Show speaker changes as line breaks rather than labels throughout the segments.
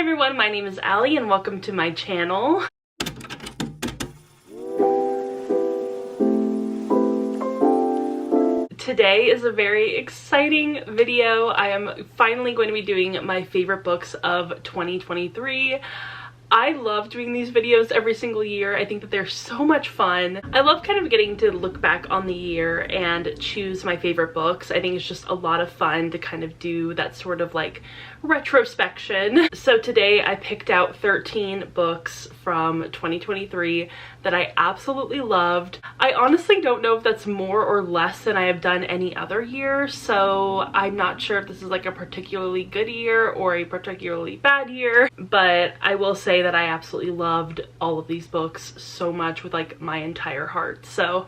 Hi everyone, my name is Allie and welcome to my channel. Today is a very exciting video. I am finally going to be doing my favorite books of 2023. I love doing these videos every single year. I think that they're so much fun. I love kind of getting to look back on the year and choose my favorite books. I think it's just a lot of fun to kind of do that sort of like retrospection. So today I picked out 13 books from 2023 that I absolutely loved. I honestly don't know if that's more or less than I have done any other year, so I'm not sure if this is like a particularly good year or a particularly bad year, but I will say that I absolutely loved all of these books so much with like my entire heart. So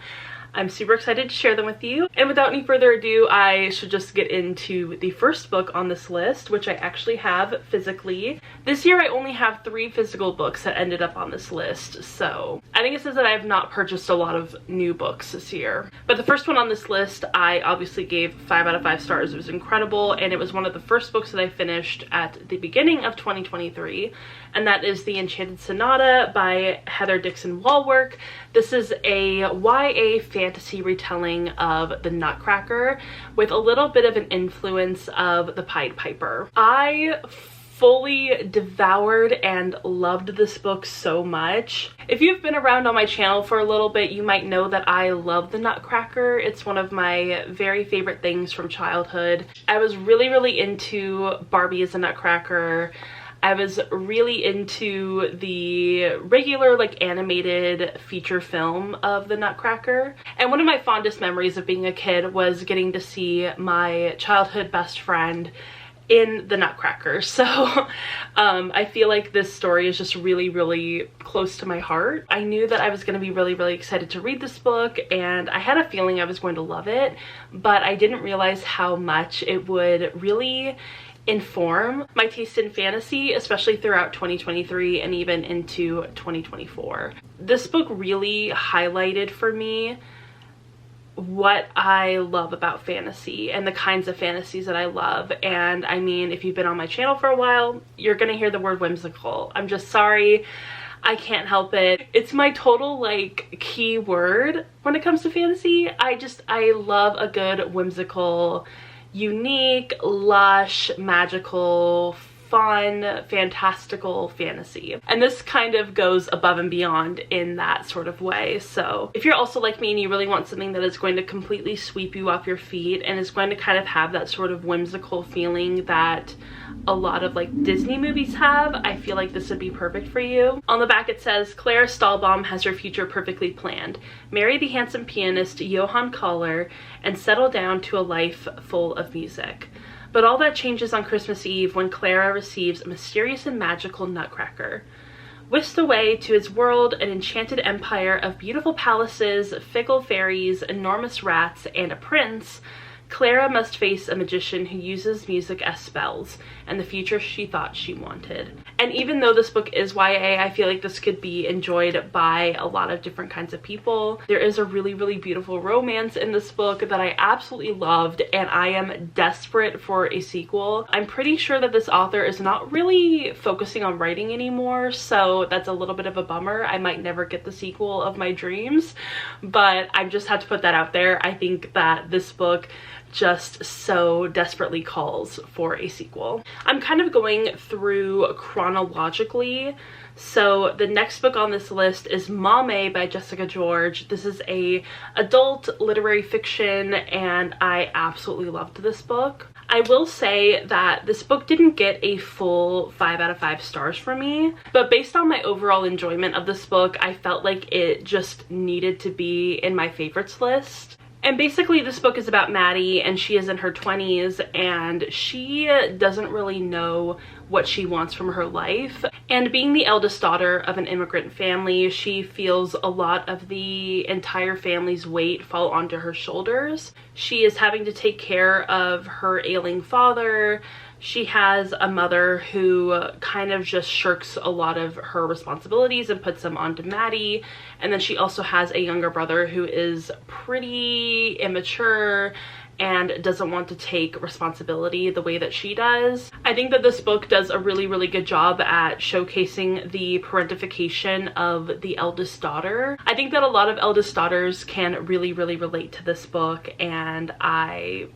I'm super excited to share them with you. And without any further ado, I should just get into the first book on this list, which I actually have physically. This year I only have 3 physical books that ended up on this list, so I think it says that I have not purchased a lot of new books this year. But the first one on this list I obviously gave 5 out of 5 stars. It was incredible, and it was one of the first books that I finished at the beginning of 2023, and that is The Enchanted Sonata by Heather Dixon Walwork. This is a YA fantasy retelling of the Nutcracker with a little bit of an influence of the Pied Piper. I fully devoured and loved this book so much. If you've been around on my channel for a little bit, you might know that I love the Nutcracker. It's one of my very favorite things from childhood. I was really into Barbie as a Nutcracker. I was really into the regular like animated feature film of the Nutcracker. And one of my fondest memories of being a kid was getting to see my childhood best friend in the Nutcracker. So I feel like this story is just really close to my heart. I knew that I was going to be really excited to read this book, and I had a feeling I was going to love it, but I didn't realize how much it would really inform my taste in fantasy, especially throughout 2023 and even into 2024. This book really highlighted for me what I love about fantasy and the kinds of fantasies that I love. And I mean, if you've been on my channel for a while, you're gonna hear the word whimsical. I'm just sorry, I can't help it. It's my total like key word when it comes to fantasy. I love a good whimsical, unique, lush, magical, fun, fantastical fantasy. And this kind of goes above and beyond in that sort of way. So if you're also like me and you really want something that is going to completely sweep you off your feet and is going to kind of have that sort of whimsical feeling that a lot of like Disney movies have, I feel like this would be perfect for you. On the back it says, Clara Stahlbaum has her future perfectly planned. Marry the handsome pianist Johann Kahler and settle down to a life full of music. But all that changes on Christmas Eve when Clara receives a mysterious and magical Nutcracker. Whisked away to his world, an enchanted empire of beautiful palaces, fickle fairies, enormous rats, and a prince, Clara must face a magician who uses music as spells and the future she thought she wanted. And even though this book is YA, I feel like this could be enjoyed by a lot of different kinds of people. There is a really beautiful romance in this book that I absolutely loved, and I am desperate for a sequel. I'm pretty sure that this author is not really focusing on writing anymore, so that's a little bit of a bummer. I might never get the sequel of my dreams, but I just had to put that out there. I think that this book just so desperately calls for a sequel. I'm kind of going through chronologically. So the next book on this list is Mame by Jessica George. This is a adult literary fiction, and I absolutely loved this book. I will say that this book didn't get a full 5 out of 5 stars for me, but based on my overall enjoyment of this book, I felt like it just needed to be in my favorites list. And basically this book is about Maddie, and she is in her 20s and she doesn't really know what she wants from her life. And being the eldest daughter of an immigrant family, she feels a lot of the entire family's weight fall onto her shoulders. She is having to take care of her ailing father. She has a mother who kind of just shirks a lot of her responsibilities and puts them onto Maddie. And then she also has a younger brother who is pretty immature and doesn't want to take responsibility the way that she does. I think that this book does a really, really good job at showcasing the parentification of the eldest daughter. I think that a lot of eldest daughters can really, really relate to this book, and I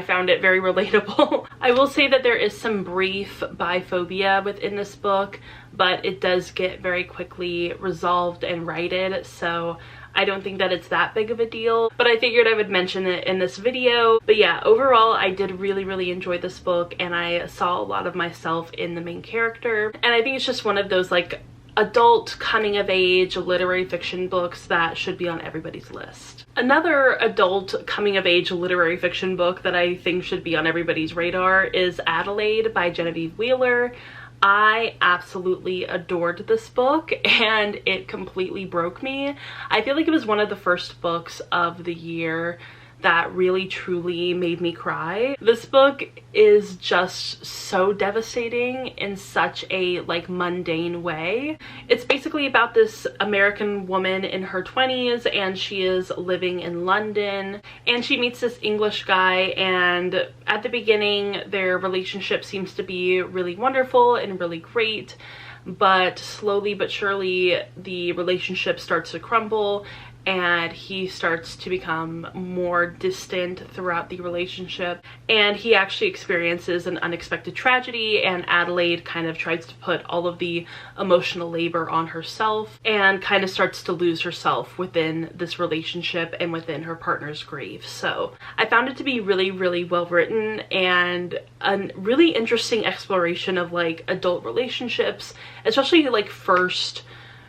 found it very relatable. I will say that there is some brief biphobia within this book, but it does get very quickly resolved and righted, so I don't think that it's that big of a deal, but I figured I would mention it in this video. But yeah, overall I did really, really enjoy this book, and I saw a lot of myself in the main character, and I think it's just one of those like adult coming of age literary fiction books that should be on everybody's list. Another adult coming of age literary fiction book that I think should be on everybody's radar is Adelaide by Genevieve Wheeler. I absolutely adored this book, and it completely broke me. I feel like it was one of the first books of the year that really truly made me cry. This book is just so devastating in such a like mundane way. It's basically about this American woman in her 20s, and she is living in London, and she meets this English guy, and at the beginning their relationship seems to be really wonderful and really great, but slowly but surely the relationship starts to crumble, and he starts to become more distant throughout the relationship, and he actually experiences an unexpected tragedy, and Adelaide kind of tries to put all of the emotional labor on herself and kind of starts to lose herself within this relationship and within her partner's grief. So I found it to be really, really well written, and a really interesting exploration of like adult relationships, especially like first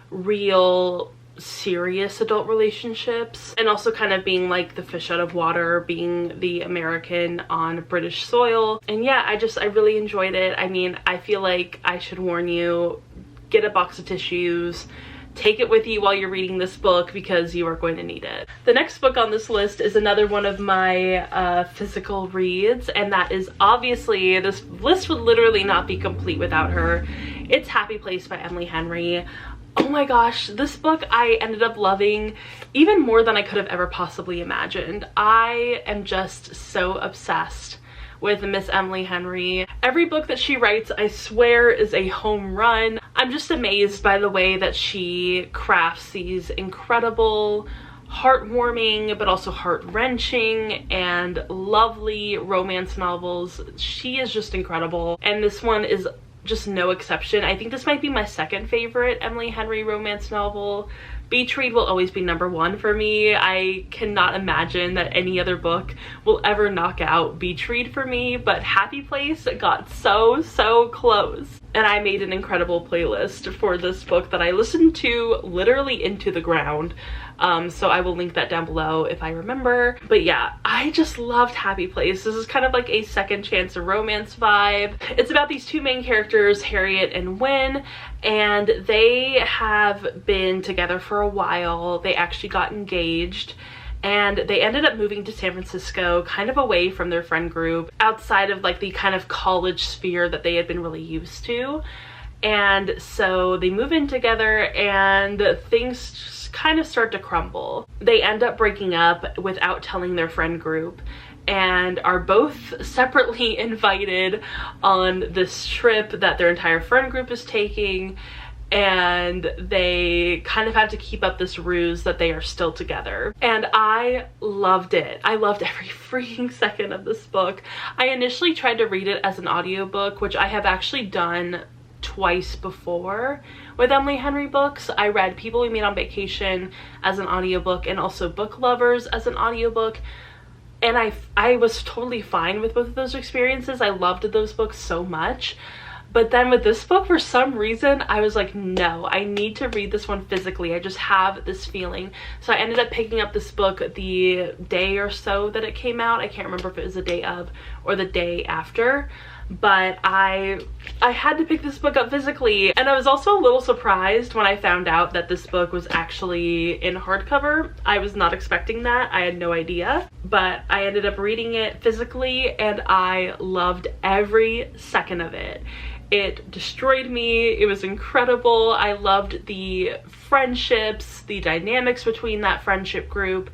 real serious adult relationships, and also kind of being like the fish out of water, being the American on British soil. And yeah, I really enjoyed it. I mean, I feel like I should warn you, get a box of tissues, take it with you while you're reading this book, because you are going to need it. The next book on this list is another one of my physical reads, and that is obviously, this list would literally not be complete without her. It's Happy Place by Emily Henry. Oh my gosh, this book I ended up loving even more than I could have ever possibly imagined. I am just so obsessed with Miss Emily Henry. Every book that she writes, I swear, is a home run. I'm just amazed by the way that she crafts these incredible, heartwarming, but also heart-wrenching and lovely romance novels. She is just incredible, and this one is just no exception. I think this might be my second favorite Emily Henry romance novel. Beach Read will always be number one for me. I cannot imagine that any other book will ever knock out Beach Read for me, but Happy Place got so close. And I made an incredible playlist for this book that I listened to literally into the ground. So I will link that down below if I remember. But yeah, I just loved Happy Place. This is kind of like a second chance romance vibe. It's about these two main characters, Harriet and Wynne, and they have been together for a while. They actually got engaged, and they ended up moving to San Francisco, kind of away from their friend group, outside of like the kind of college sphere that they had been really used to. And so they move in together, and things just kind of start to crumble. They end up breaking up without telling their friend group, and are both separately invited on this trip that their entire friend group is taking, and they kind of have to keep up this ruse that they are still together. And I loved it. I loved every freaking second of this book. I initially tried to read it as an audiobook, which I have actually done twice before with Emily Henry books. I read People We Meet on Vacation as an audiobook, and also Book Lovers as an audiobook, and I was totally fine with both of those experiences. I loved those books so much. But then with this book, for some reason, I was like, no, I need to read this one physically. I just have this feeling. So I ended up picking up this book the day or so that it came out. I can't remember if it was the day of or the day after, but I had to pick this book up physically. And I was also a little surprised when I found out that this book was actually in hardcover. I was not expecting that. I had no idea, but I ended up reading it physically, and I loved every second of it. It destroyed me. It was incredible. I loved the friendships, the dynamics between that friendship group.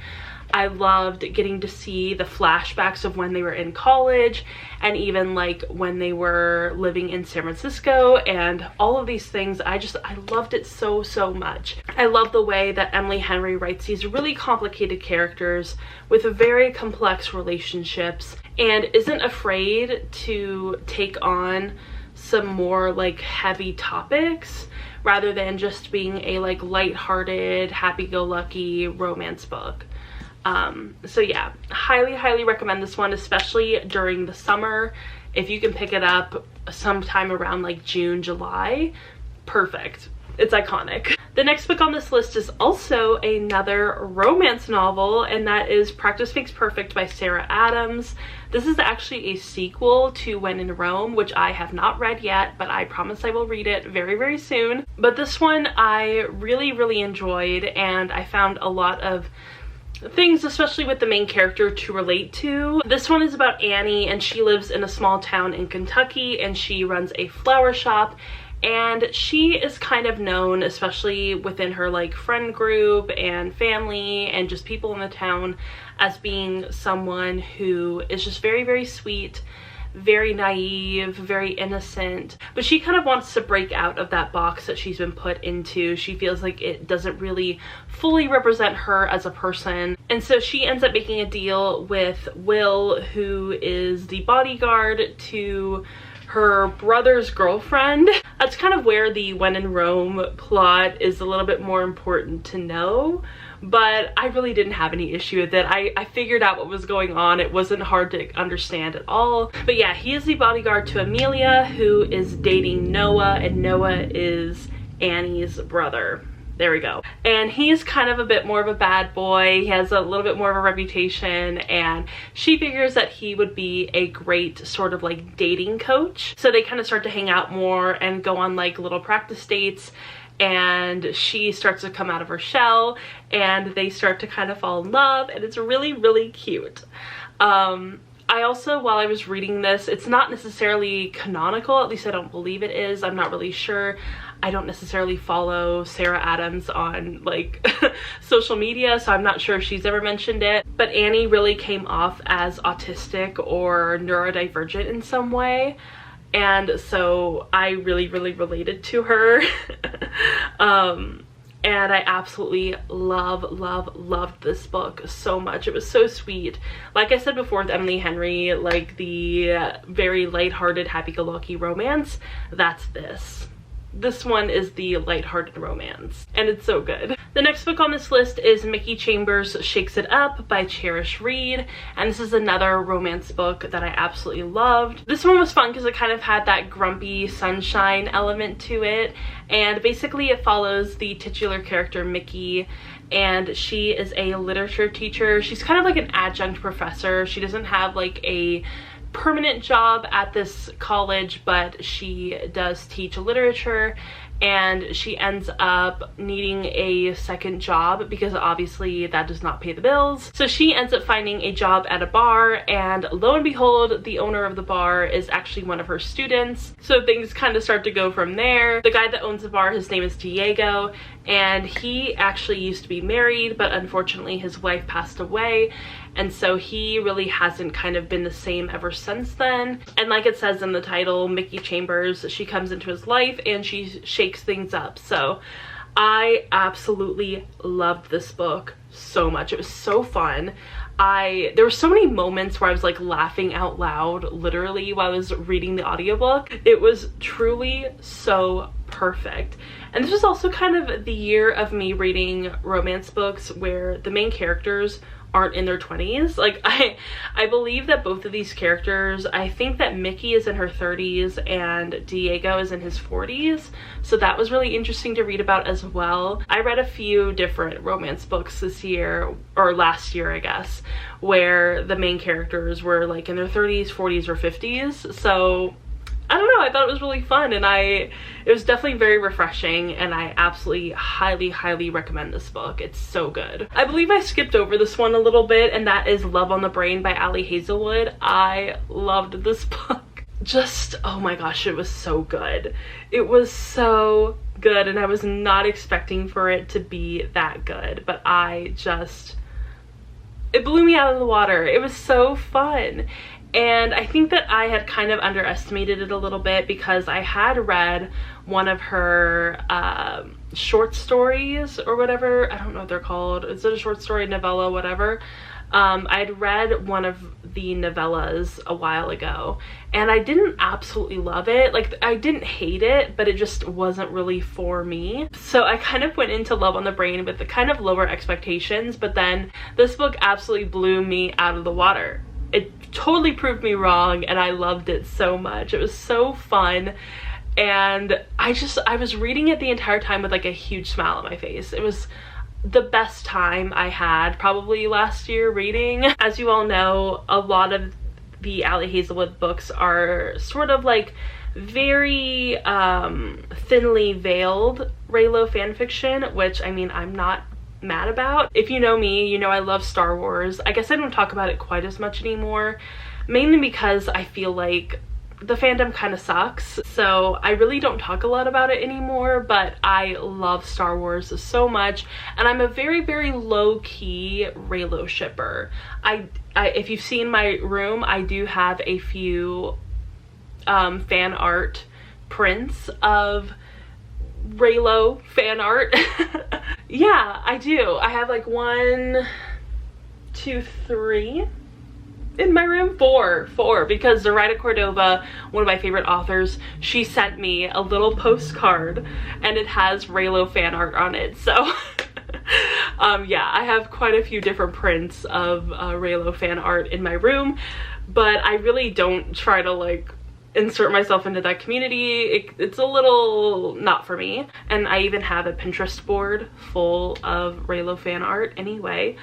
I loved getting to see the flashbacks of when they were in college and even like when they were living in San Francisco and all of these things. I loved it so much. I love the way that Emily Henry writes these really complicated characters with very complex relationships and isn't afraid to take on some more like heavy topics rather than just being a like lighthearted, happy-go-lucky romance book. So yeah, highly recommend this one, especially during the summer. If you can pick it up sometime around like June, July, perfect. It's iconic. The next book on this list is also another romance novel, and that is Practice Makes Perfect by Sarah Adams. This is actually a sequel to When in Rome, which I have not read yet, but I promise I will read it very soon. But this one I really enjoyed, and I found a lot of things, especially with the main character, to relate to. This one is about Annie, and she lives in a small town in Kentucky, and she runs a flower shop. And she is kind of known, especially within her like friend group and family and just people in the town, as being someone who is just very sweet, very naive, very innocent. But she kind of wants to break out of that box that she's been put into. She feels like it doesn't really fully represent her as a person. And so she ends up making a deal with Will, who is the bodyguard to her brother's girlfriend. That's kind of where the When in Rome plot is a little bit more important to know, but I really didn't have any issue with it. I figured out what was going on. It wasn't hard to understand at all. But yeah, he is the bodyguard to Amelia, who is dating Noah, and Noah is Annie's brother. There we go. And he's kind of a bit more of a bad boy. He has a little bit more of a reputation, and she figures that he would be a great sort of like dating coach. So they kind of start to hang out more and go on like little practice dates, and she starts to come out of her shell and they start to kind of fall in love, and it's really cute. I also, while I was reading this, it's not necessarily canonical, at least I don't believe it is. I'm not really sure. I don't necessarily follow Sarah Adams on like social media, so I'm not sure if she's ever mentioned it. But Annie really came off as autistic or neurodivergent in some way, and so I really related to her. And I absolutely loved this book so much. It was so sweet. Like I said before with Emily Henry, like the very lighthearted, happy-go-lucky romance, that's this. This one is the lighthearted romance, and it's so good. The next book on this list is Mickey Chambers' Shakes It Up by Cherish Reed, and this is another romance book that I absolutely loved. This one was fun because it kind of had that grumpy sunshine element to it, and basically it follows the titular character Mickey, and she is a literature teacher. She's kind of like an adjunct professor. She doesn't have like a permanent job at this college, but she does teach literature, and she ends up needing a second job because obviously that does not pay the bills. So she ends up finding a job at a bar, and lo and behold, the owner of the bar is actually one of her students. So things kind of start to go from there. The guy that owns the bar, his name is Diego, and he actually used to be married, but unfortunately his wife passed away, and so he really hasn't kind of been the same ever since then. And like it says in the title, Mickey Chambers, she comes into his life and she shakes things up. So I absolutely loved this book so much. It was so fun. There were so many moments where I was like laughing out loud literally while I was reading the audiobook. It was truly so perfect. And this was also kind of the year of me reading romance books where the main characters aren't in their 20s. Like I believe that both of these characters, I think that Mickey is in her 30s and Diego is in his 40s, so that was really interesting to read about as well. I read a few different romance books this year, or last year I guess, where the main characters were like in their 30s, 40s, or 50s, so I don't know, I thought it was really fun, and it was definitely very refreshing, and I absolutely highly recommend this book. It's so good. I believe I skipped over this one a little bit, and that is Love on the Brain by Ali Hazelwood. I loved this book. Just, oh my gosh, it was so good. It was so good, and I was not expecting for it to be that good, but I It blew me out of the water. It was so fun. And I think that I had kind of underestimated it a little bit because I had read one of her short stories or whatever. I don't know what they're called. Is it a short story, novella, whatever? I had read one of the novellas a while ago and I didn't absolutely love it. Like, I didn't hate it, but it just wasn't really for me. So I kind of went into Love on the Brain with the kind of lower expectations, but then this book absolutely blew me out of the water. It totally proved me wrong and I loved it so much. It was so fun. And I was reading it the entire time with like a huge smile on my face. It was the best time I had probably last year reading. As you all know, a lot of the Ali Hazelwood books are sort of like very thinly veiled Reylo fanfiction, which I mean, I'm not mad about. If you know me, you know I love Star Wars. I guess I don't talk about it quite as much anymore, mainly because I feel like the fandom kind of sucks, so I really don't talk a lot about it anymore, but I love Star Wars so much, and I'm a very, very low-key Reylo shipper. If you've seen my room, I do have a few fan art prints of Reylo fan art. Yeah, I do. I have like 1, 2, 3 in my room. Four, because Zoraida Cordova, one of my favorite authors, she sent me a little postcard and it has Reylo fan art on it. So yeah, I have quite a few different prints of Reylo fan art in my room, but I really don't try to like insert myself into that community. It's a little not for me. And I even have a Pinterest board full of Reylo fan art anyway.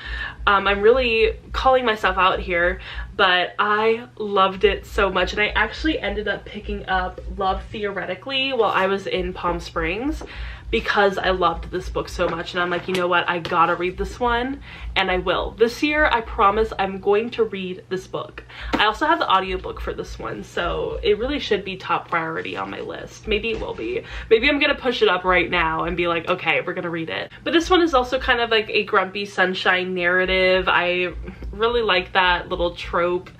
I'm really calling myself out here, but I loved it so much. And I actually ended up picking up Love Theoretically while I was in Palm Springs because I loved this book so much, and I'm like, you know what, I gotta read this one, and I will. This year, I promise I'm going to read this book. I also have the audiobook for this one, so it really should be top priority on my list. Maybe it will be. Maybe I'm gonna push it up right now and be like, okay, we're gonna read it. But this one is also kind of like a grumpy sunshine narrative. I really like that little trope.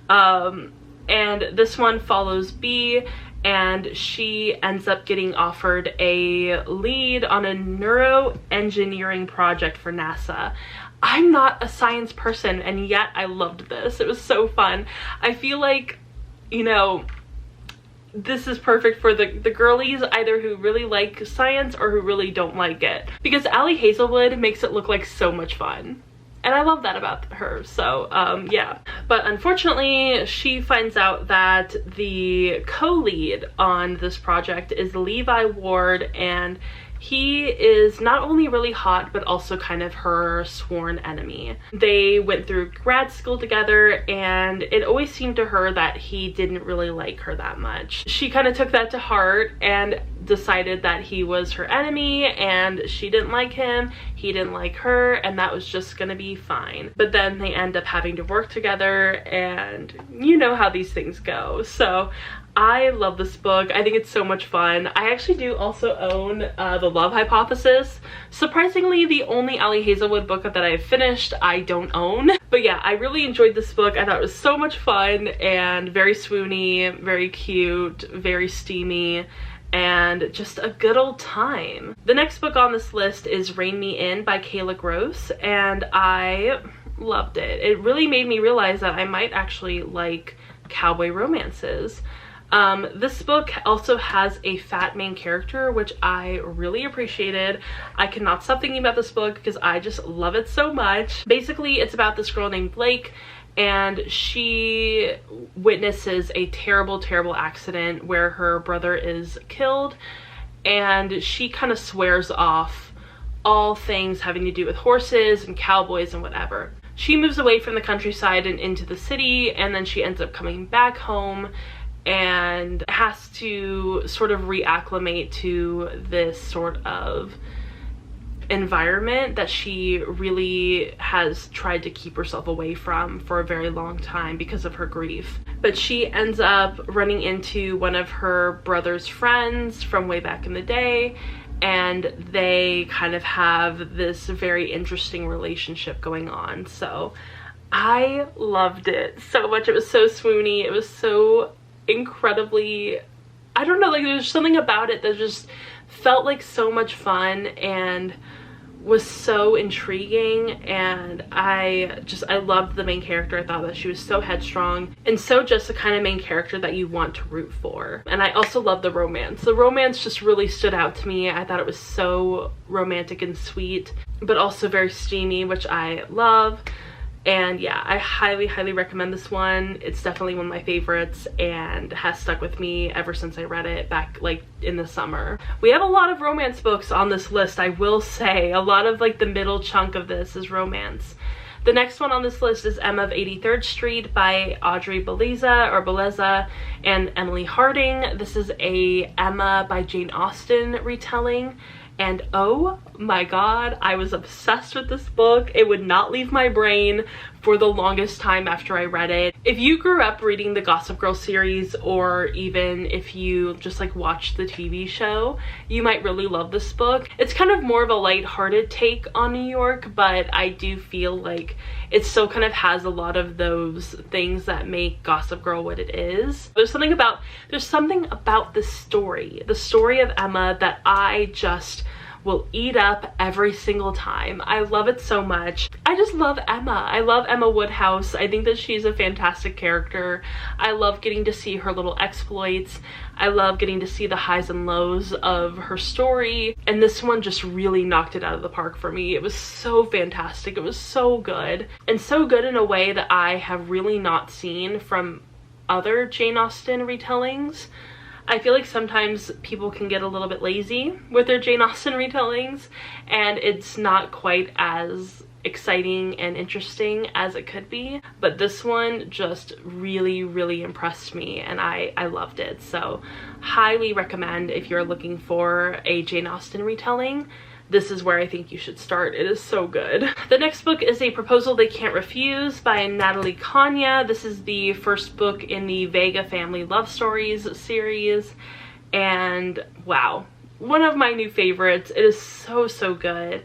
And this one follows Bee, and she ends up getting offered a lead on a neuroengineering project for NASA. I'm not a science person, and yet I loved this. It was so fun. I feel like, you know, this is perfect for the girlies, either who really like science or who really don't like it, because Ali Hazelwood makes it look like so much fun. And I love that about her, so yeah. But unfortunately, she finds out that the co-lead on this project is Levi Ward, and he is not only really hot, but also kind of her sworn enemy. They went through grad school together, and it always seemed to her that he didn't really like her that much. She kind of took that to heart and decided that he was her enemy, and she didn't like him, he didn't like her, and that was just gonna be fine. But then they end up having to work together, and you know how these things go. So I love this book. I think it's so much fun. I actually do also own The Love Hypothesis. Surprisingly, the only Ali Hazelwood book that I've finished, I don't own. But yeah, I really enjoyed this book. I thought it was so much fun and very swoony, very cute, very steamy, and just a good old time. The next book on this list is Rein Me In by Kayla Gross, and I loved it. It really made me realize that I might actually like cowboy romances. This book also has a fat main character, which I really appreciated. I cannot stop thinking about this book because I just love it so much. Basically, it's about this girl named Blake, and she witnesses a terrible, terrible accident where her brother is killed, and she kind of swears off all things having to do with horses and cowboys and whatever. She moves away from the countryside and into the city, and then she ends up coming back home and has to sort of reacclimate to this sort of environment that she really has tried to keep herself away from for a very long time because of her grief. But she ends up running into one of her brother's friends from way back in the day, and they kind of have this very interesting relationship going on. So I loved it so much. It was so swoony. It was so incredibly, I don't know, like there's something about it that just felt like so much fun and was so intriguing, and I loved the main character. I thought that she was so headstrong and so just the kind of main character that you want to root for. And I also loved the romance. The romance just really stood out to me. I thought it was so romantic and sweet, but also very steamy, which I love. And yeah, I highly, highly recommend this one. It's definitely one of my favorites and has stuck with me ever since I read it back like in the summer. We have a lot of romance books on this list, I will say. A lot of like the middle chunk of this is romance. The next one on this list is Emma of 83rd Street by Audrey Belleza and Emily Harding. This is a Emma by Jane Austen retelling. And oh my god, I was obsessed with this book. It would not leave my brain for the longest time after I read it. If you grew up reading the Gossip Girl series, or even if you just like watched the TV show, you might really love this book. It's kind of more of a lighthearted take on New York, but I do feel like it still kind of has a lot of those things that make Gossip Girl what it is. There's something about the story of Emma that I just will eat up every single time. I love it so much. I just love Emma. I love Emma Woodhouse. I think that she's a fantastic character. I love getting to see her little exploits. I love getting to see the highs and lows of her story. And this one just really knocked it out of the park for me. It was so fantastic. It was so good. And so good in a way that I have really not seen from other Jane Austen retellings. I feel like sometimes people can get a little bit lazy with their Jane Austen retellings, and it's not quite as exciting and interesting as it could be. But this one just really, really impressed me, and I loved it. So highly recommend if you're looking for a Jane Austen retelling. This is where I think you should start. It is so good. The next book is A Proposal They Can't Refuse by Natalie Kanya. This is the first book in the Vega Family Love Stories series. And wow, one of my new favorites. It is so, so good.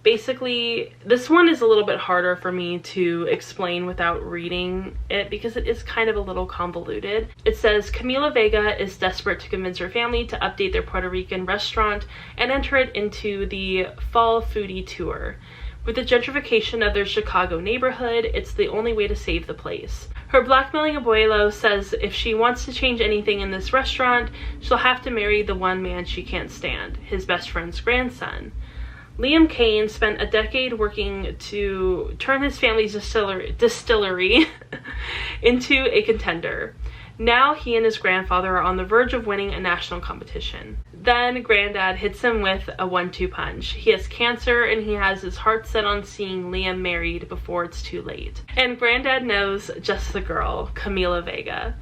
Basically, this one is a little bit harder for me to explain without reading it because it is kind of a little convoluted. It says, Camila Vega is desperate to convince her family to update their Puerto Rican restaurant and enter it into the fall foodie tour. With the gentrification of their Chicago neighborhood, it's the only way to save the place. Her blackmailing abuelo says if she wants to change anything in this restaurant, she'll have to marry the one man she can't stand, his best friend's grandson. Liam Kane spent a decade working to turn his family's distillery into a contender. Now he and his grandfather are on the verge of winning a national competition. Then Granddad hits him with a 1-2 punch. He has cancer and he has his heart set on seeing Liam married before it's too late. And Granddad knows just the girl, Camila Vega.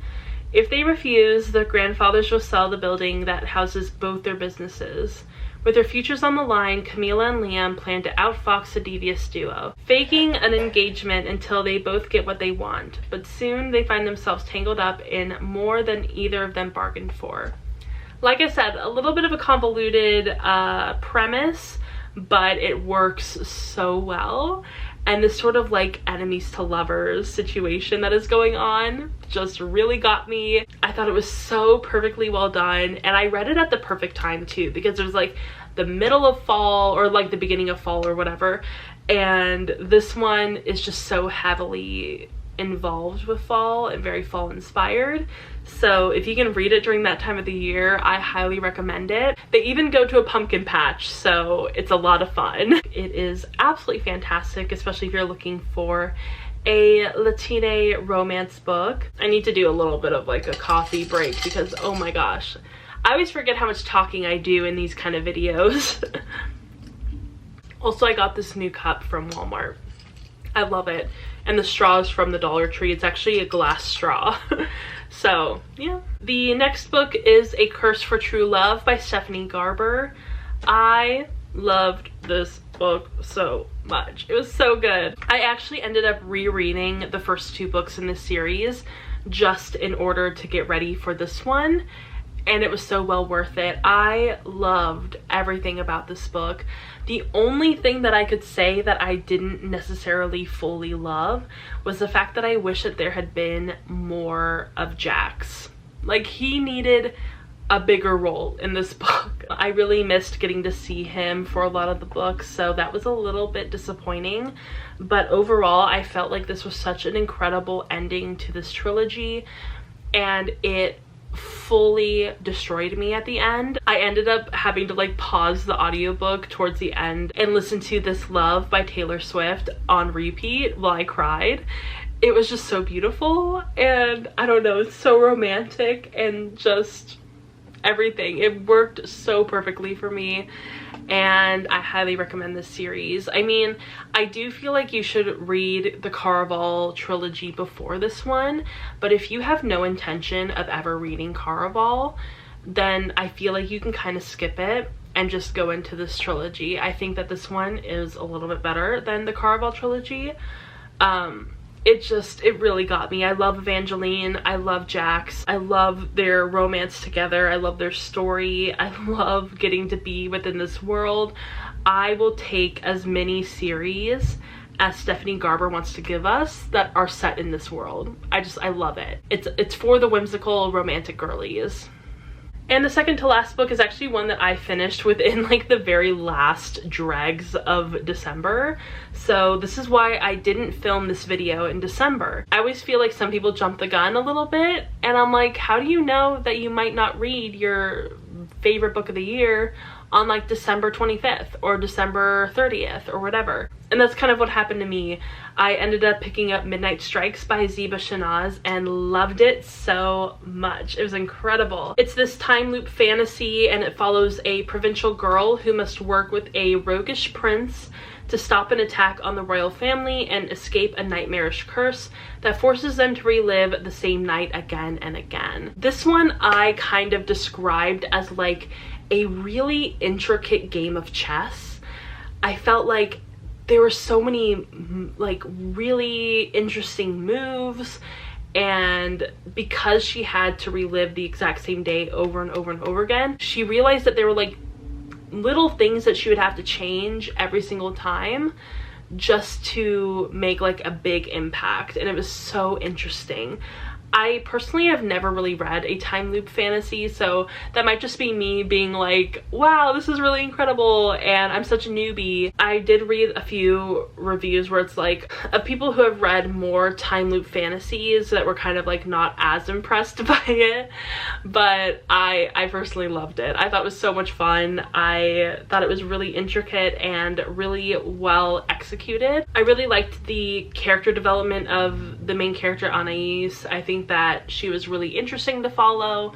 If they refuse, the grandfathers will sell the building that houses both their businesses. With their futures on the line, Camila and Liam plan to outfox the devious duo, faking an engagement until they both get what they want, but soon they find themselves tangled up in more than either of them bargained for. Like I said, a little bit of a convoluted premise, but it works so well. And this sort of like enemies to lovers situation that is going on just really got me. I thought it was so perfectly well done, and I read it at the perfect time too, because it was like the middle of fall or like the beginning of fall or whatever, and this one is just so heavily involved with fall and very fall inspired. So if you can read it during that time of the year, I highly recommend it. They even go to a pumpkin patch, so it's a lot of fun. It is absolutely fantastic, especially if you're looking for a Latina romance book. I need to do a little bit of like a coffee break because oh my gosh, I always forget how much talking I do in these kind of videos. Also, I got this new cup from Walmart. I love it. And the straw is from the Dollar Tree. It's actually a glass straw. So yeah. The next book is A Curse for True Love by Stephanie Garber. I loved this book so much. It was so good. I actually ended up rereading the first 2 books in this series just in order to get ready for this one. and it was so well worth it. I loved everything about this book. The only thing that I could say that I didn't necessarily fully love was the fact that I wish that there had been more of Jax. Like, he needed a bigger role in this book. I really missed getting to see him for a lot of the books, so that was a little bit disappointing. But overall, I felt like this was such an incredible ending to this trilogy, and it fully destroyed me at the end. I ended up having to like pause the audiobook towards the end and listen to This Love by Taylor Swift on repeat while I cried. It was just so beautiful, and I don't know, it's so romantic and just everything. It worked so perfectly for me, and I highly recommend this series. I mean, I do feel like you should read the Caraval trilogy before this one, but if you have no intention of ever reading Caraval, then I feel like you can kind of skip it and just go into this trilogy. I think that this one is a little bit better than the Caraval trilogy. It really got me. I love Evangeline. I love Jax. I love their romance together. I love their story. I love getting to be within this world. I will take as many series as Stephanie Garber wants to give us that are set in this world. I love it. It's for the whimsical romantic girlies. And the second to last book is actually one that I finished within like the very last dregs of December. So this is why I didn't film this video in December. I always feel like some people jump the gun a little bit, and I'm like, how do you know that you might not read your favorite book of the year on like December 25th or December 30th or whatever? And that's kind of what happened to me. I ended up picking up Midnight Strikes by Ziba Shanaz and loved it so much. It was incredible. It's this time loop fantasy, and it follows a provincial girl who must work with a roguish prince to stop an attack on the royal family and escape a nightmarish curse that forces them to relive the same night again and again. This one I kind of described as like a really intricate game of chess. I felt like there were so many like really interesting moves, and because she had to relive the exact same day over and over and over again, she realized that there were like little things that she would have to change every single time just to make like a big impact, and it was so interesting. I personally have never really read a time loop fantasy, so that might just be me being like, wow, this is really incredible and I'm such a newbie. I did read a few reviews where it's like of people who have read more time loop fantasies that were kind of like not as impressed by it, but I personally loved it. I thought it was so much fun. I thought it was really intricate and really well executed. I really liked the character development of the main character, Anais. I think that she was really interesting to follow,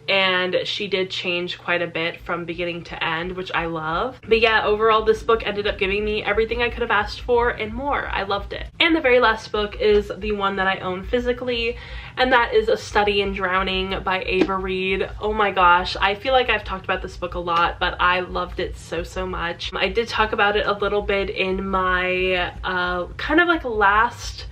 and she did change quite a bit from beginning to end, which I love. But yeah, overall this book ended up giving me everything I could have asked for and more. I loved it. And the very last book is the one that I own physically, and that is A Study in Drowning by Ava Reed. Oh my gosh, I feel like I've talked about this book a lot, but I loved it so much. I did talk about it a little bit in my kind of like last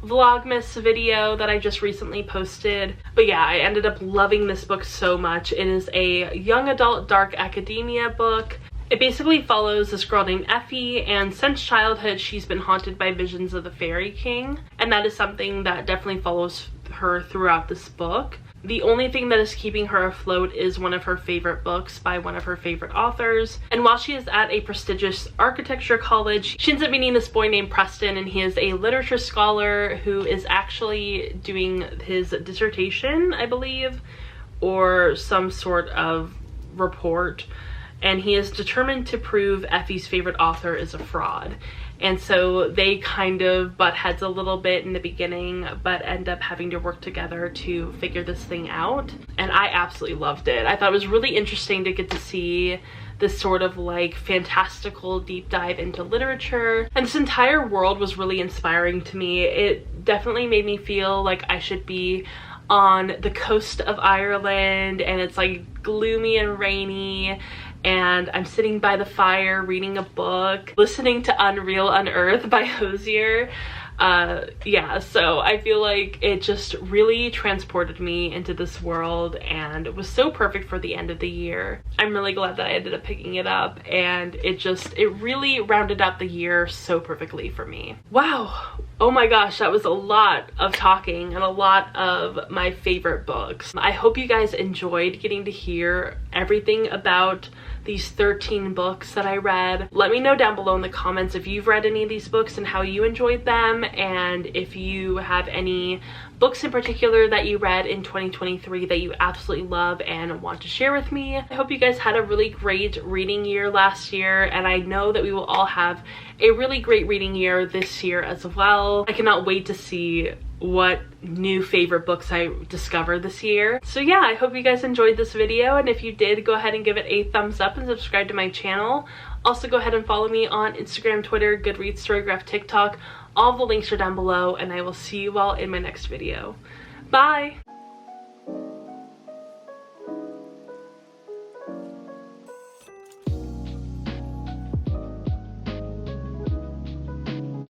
Vlogmas video that I just recently posted. But yeah, I ended up loving this book so much. It is a young adult dark academia book. It basically follows this girl named Effie, and since childhood she's been haunted by visions of the Fairy King, and that is something that definitely follows her throughout this book. The only thing that is keeping her afloat is one of her favorite books by one of her favorite authors. And while she is at a prestigious architecture college, she ends up meeting this boy named Preston, and he is a literature scholar who is actually doing his dissertation, I believe, or some sort of report. And he is determined to prove Effie's favorite author is a fraud. And so they kind of butt heads a little bit in the beginning, but end up having to work together to figure this thing out. And I absolutely loved it. I thought it was really interesting to get to see this sort of like fantastical deep dive into literature. And this entire world was really inspiring to me. It definitely made me feel like I should be on the coast of Ireland, and it's like gloomy and rainy, and I'm sitting by the fire reading a book, listening to Unreal Unearthed by Hosier. Yeah, so I feel like it just really transported me into this world and it was so perfect for the end of the year. I'm really glad that I ended up picking it up, and it really rounded out the year so perfectly for me. Wow. Oh my gosh, that was a lot of talking and a lot of my favorite books. I hope you guys enjoyed getting to hear everything about these 13 books that I read. Let me know down below in the comments if you've read any of these books and how you enjoyed them, and if you have any books in particular that you read in 2023 that you absolutely love and want to share with me. I hope you guys had a really great reading year last year, and I know that we will all have a really great reading year this year as well. I cannot wait to see what new favorite books I discover this year. So yeah, I hope you guys enjoyed this video, and if you did, go ahead and give it a thumbs up and subscribe to my channel. Also go ahead and follow me on Instagram, Twitter, Goodreads, Storygraph, TikTok. All the links are down below, and I will see you all in my next video. Bye!